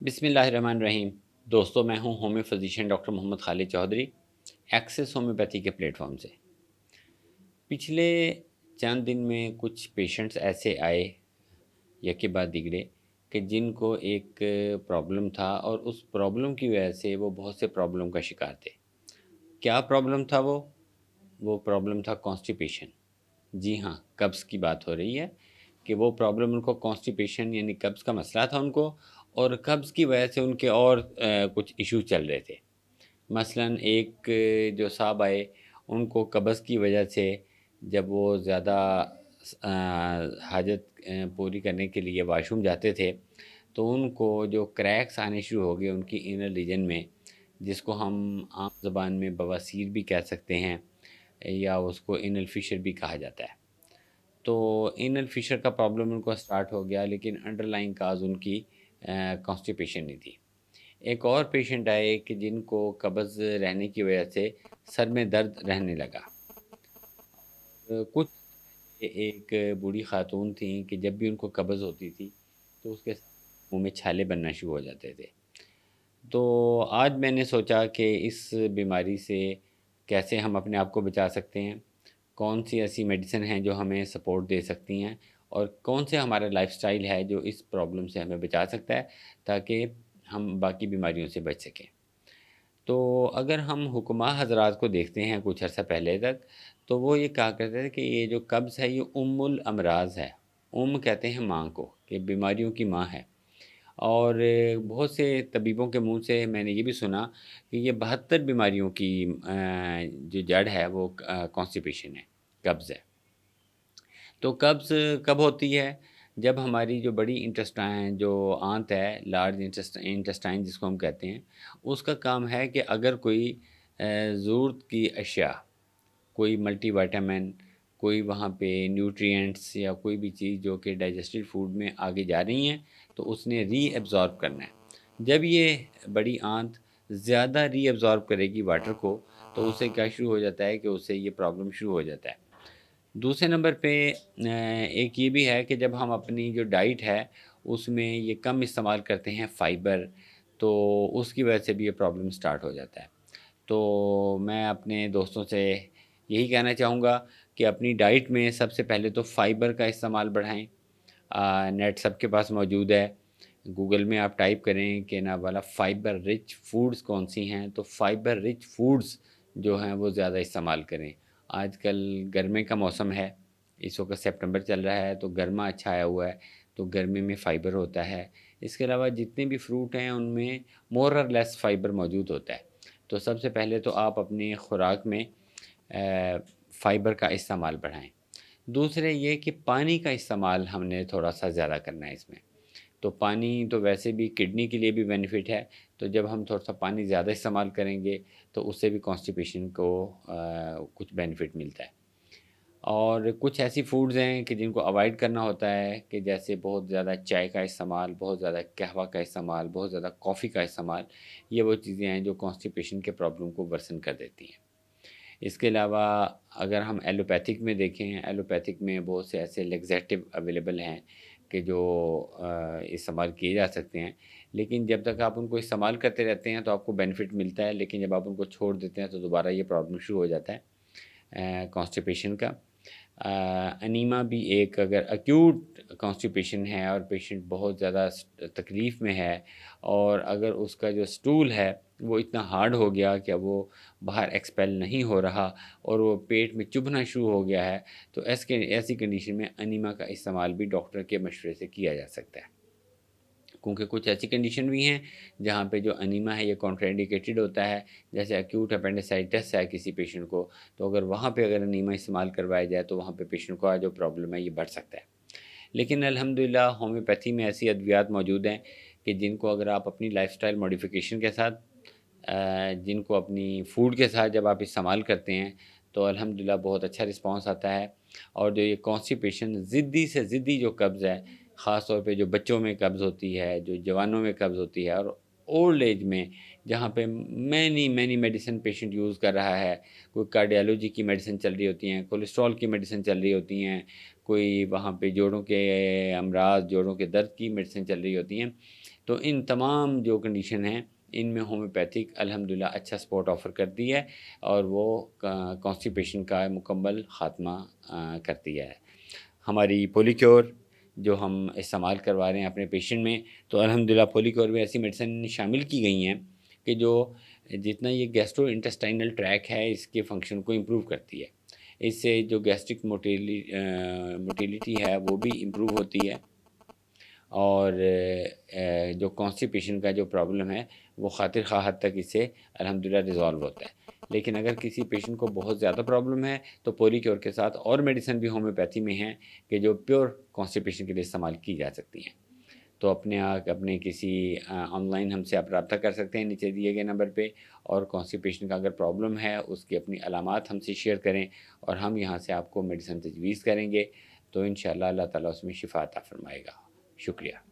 بسم اللہ الرحمن الرحیم۔ دوستوں، میں ہوں ہومیو فزیشین ڈاکٹر محمد خالد چودھری، ایکسس ہومیوپیتھی کے پلیٹ فارم سے۔ پچھلے چند دن میں کچھ پیشنٹس ایسے آئے یکے بعد دیگرے کہ جن کو ایک پرابلم تھا اور اس پرابلم کی وجہ سے وہ بہت سے پرابلم کا شکار تھے۔ کیا پرابلم تھا وہ پرابلم تھا کانسٹیپیشن۔ جی ہاں، قبض کی بات ہو رہی ہے کہ وہ پرابلم ان کو کانسٹیپیشن یعنی قبض کا مسئلہ تھا ان کو، اور قبض کی وجہ سے ان کے اور کچھ ایشو چل رہے تھے۔ مثلا ایک جو صاحب آئے، ان کو قبض کی وجہ سے جب وہ زیادہ حاجت پوری کرنے کے لیے واش روم جاتے تھے تو ان کو جو کریکس آنے شروع ہو گئے ان کی انر ریجن میں، جس کو ہم عام زبان میں بواسیر بھی کہہ سکتے ہیں یا اس کو انل فشر بھی کہا جاتا ہے۔ تو انل فشر کا پرابلم ان کو سٹارٹ ہو گیا، لیکن انڈر لائن کاز ان کی کانسٹیپیشن نہیں تھی۔ ایک اور پیشنٹ آئے کہ جن کو قبض رہنے کی وجہ سے سر میں درد رہنے لگا۔ کچھ ایک بوڑھی خاتون تھیں کہ جب بھی ان کو قبض ہوتی تھی تو اس کے منہ میں چھالے بننا شروع ہو جاتے تھے۔ تو آج میں نے سوچا کہ اس بیماری سے کیسے ہم اپنے آپ کو بچا سکتے ہیں، کون سی ایسی میڈیسن ہیں جو ہمیں سپورٹ دے سکتی ہیں، اور کون سے ہمارا لائف سٹائل ہے جو اس پرابلم سے ہمیں بچا سکتا ہے تاکہ ہم باقی بیماریوں سے بچ سکیں۔ تو اگر ہم حکماء حضرات کو دیکھتے ہیں کچھ عرصہ پہلے تک، تو وہ یہ کہا کرتے تھے کہ یہ جو قبض ہے یہ الامراض ہے۔ کہتے ہیں ماں کو، کہ بیماریوں کی ماں ہے۔ اور بہت سے طبیبوں کے منہ سے میں نے یہ بھی سنا کہ یہ 72 بیماریوں کی جو جڑ ہے وہ کانسٹیپیشن ہے، قبض ہے۔ تو قبض کب ہوتی ہے؟ جب ہماری جو بڑی انٹسٹائن جو آنت ہے، لارج انٹسٹائن جس کو ہم کہتے ہیں، اس کا کام ہے کہ اگر کوئی ضرورت کی اشیاء، کوئی ملٹی وائٹامن، کوئی وہاں پہ نیوٹرینٹس یا کوئی بھی چیز جو کہ ڈائجسٹڈ فوڈ میں آگے جا رہی ہیں تو اس نے ری ایبزارب کرنا ہے۔ جب یہ بڑی آنت زیادہ ری ایبزارب کرے گی واٹر کو تو اسے کیا شروع ہو جاتا ہے کہ اسے یہ پرابلم شروع ہو جاتا ہے۔ دوسرے نمبر پہ ایک یہ بھی ہے کہ جب ہم اپنی جو ڈائٹ ہے اس میں یہ کم استعمال کرتے ہیں فائبر، تو اس کی وجہ سے بھی یہ پرابلم سٹارٹ ہو جاتا ہے۔ تو میں اپنے دوستوں سے یہی کہنا چاہوں گا کہ اپنی ڈائٹ میں سب سے پہلے تو فائبر کا استعمال بڑھائیں۔ نیٹ سب کے پاس موجود ہے، گوگل میں آپ ٹائپ کریں کہ نا والا فائبر رچ فوڈز کون سی ہیں، تو فائبر رچ فوڈز جو ہیں وہ زیادہ استعمال کریں۔ آج کل گرمی کا موسم ہے، اس وقت سپٹمبر چل رہا ہے تو گرما اچھا آیا ہوا ہے، تو گرمی میں فائبر ہوتا ہے۔ اس کے علاوہ جتنے بھی فروٹ ہیں ان میں مور اور لیس فائبر موجود ہوتا ہے۔ تو سب سے پہلے تو آپ اپنی خوراک میں فائبر کا استعمال بڑھائیں۔ دوسرے یہ کہ پانی کا استعمال ہم نے تھوڑا سا زیادہ کرنا ہے اس میں۔ تو پانی تو ویسے بھی کڈنی کے لیے بھی بینیفٹ ہے، تو جب ہم تھوڑا سا پانی زیادہ استعمال کریں گے تو اس سے بھی کانسٹیپیشن کو کچھ بینیفٹ ملتا ہے۔ اور کچھ ایسی فوڈز ہیں کہ جن کو اوائڈ کرنا ہوتا ہے، کہ جیسے بہت زیادہ چائے کا استعمال، بہت زیادہ قہوہ کا استعمال، بہت زیادہ کافی کا استعمال، یہ وہ چیزیں ہیں جو کانسٹیپیشن کے پرابلم کو ورسن کر دیتی ہیں۔ اس کے علاوہ اگر ہم ایلوپیتھک میں دیکھیں، ایلوپیتھک میں بہت سے ایسے لیگزیٹو اویلیبل ہیں کہ جو استعمال کیے جا سکتے ہیں، لیکن جب تک آپ ان کو استعمال کرتے رہتے ہیں تو آپ کو بینیفٹ ملتا ہے، لیکن جب آپ ان کو چھوڑ دیتے ہیں تو دوبارہ یہ پرابلم شروع ہو جاتا ہے کانسٹیپیشن کا۔ انیما بھی ایک، اگر ایکیوٹ کانسٹیپیشن ہے اور پیشنٹ بہت زیادہ تکلیف میں ہے، اور اگر اس کا جو سٹول ہے وہ اتنا ہارڈ ہو گیا کہ وہ باہر ایکسپیل نہیں ہو رہا اور وہ پیٹ میں چبھنا شروع ہو گیا ہے، تو ایسی کنڈیشن میں انیما کا استعمال بھی ڈاکٹر کے مشورے سے کیا جا سکتا ہے۔ کیونکہ کچھ ایسی کنڈیشن بھی ہیں جہاں پہ جو انیما ہے یہ کانٹرا انڈیکیٹڈ ہوتا ہے، جیسے ایکیوٹ اپینڈیسائٹس ہے کسی پیشنٹ کو، تو اگر وہاں پہ اگر انیما استعمال کروایا جائے تو وہاں پہ پیشنٹ کا جو پرابلم ہے یہ بڑھ سکتا ہے۔ لیکن الحمدللہ ہومیوپیتھی میں ایسی ادویات موجود ہیں کہ جن کو اگر آپ اپنی لائف سٹائل موڈیفیکیشن کے ساتھ، جن کو اپنی فوڈ کے ساتھ جب آپ استعمال کرتے ہیں تو الحمدللہ بہت اچھا رسپانس آتا ہے۔ اور جو یہ کانسٹیپیشن ضدی سے ضدی جو قبض ہے، خاص طور پہ جو بچوں میں قبض ہوتی ہے، جو جوانوں میں قبض ہوتی ہے، اور اولڈ ایج میں جہاں پہ مینی میڈیسن پیشنٹ یوز کر رہا ہے، کوئی کارڈیالوجی کی میڈیسن چل رہی ہوتی ہیں، کولیسٹرول کی میڈیسن چل رہی ہوتی ہیں، کوئی وہاں پہ جوڑوں کے امراض، جوڑوں کے درد کی میڈیسن چل رہی ہوتی ہیں، تو ان تمام جو کنڈیشن ہیں ان میں ہومیوپیتھک الحمدللہ اچھا سپورٹ آفر کرتی ہے اور وہ کانسٹیپیشن کا مکمل خاتمہ کرتی ہے. ہماری پولیکیور جو ہم استعمال کروا رہے ہیں اپنے پیشنٹ میں، تو الحمدللہ پولیکیور میں ایسی میڈیسن شامل کی گئی ہیں کہ جو جتنا یہ گیسٹرو انٹسٹائنل ٹریک ہے اس کے فنکشن کو امپروو کرتی ہے. اس سے جو گیسٹرک موٹیلیٹی ہے وہ بھی امپروو ہوتی ہے، اور جو کانسٹیپیشن کا جو پرابلم ہے وہ خاطر خواہ حد تک اس سے الحمدللہ ریزالو ہوتا ہے. لیکن اگر کسی پیشنٹ کو بہت زیادہ پرابلم ہے تو پولی کیور کے ساتھ اور میڈیسن بھی ہومیوپیتھی میں ہیں کہ جو پیور کانسٹیپیشن کے لیے استعمال کی جا سکتی ہیں. تو اپنے کسی آن لائن ہم سے آپ رابطہ کر سکتے ہیں نیچے دیے گئے نمبر پہ، اور کانسٹیپیشن کا اگر پرابلم ہے اس کی اپنی علامات ہم سے شیئر کریں اور ہم یہاں سے آپ کو میڈیسن تجویز کریں گے، تو انشاءاللہ اللہ تعالیٰ اس میں شفا عطا فرمائے گا. شکریہ.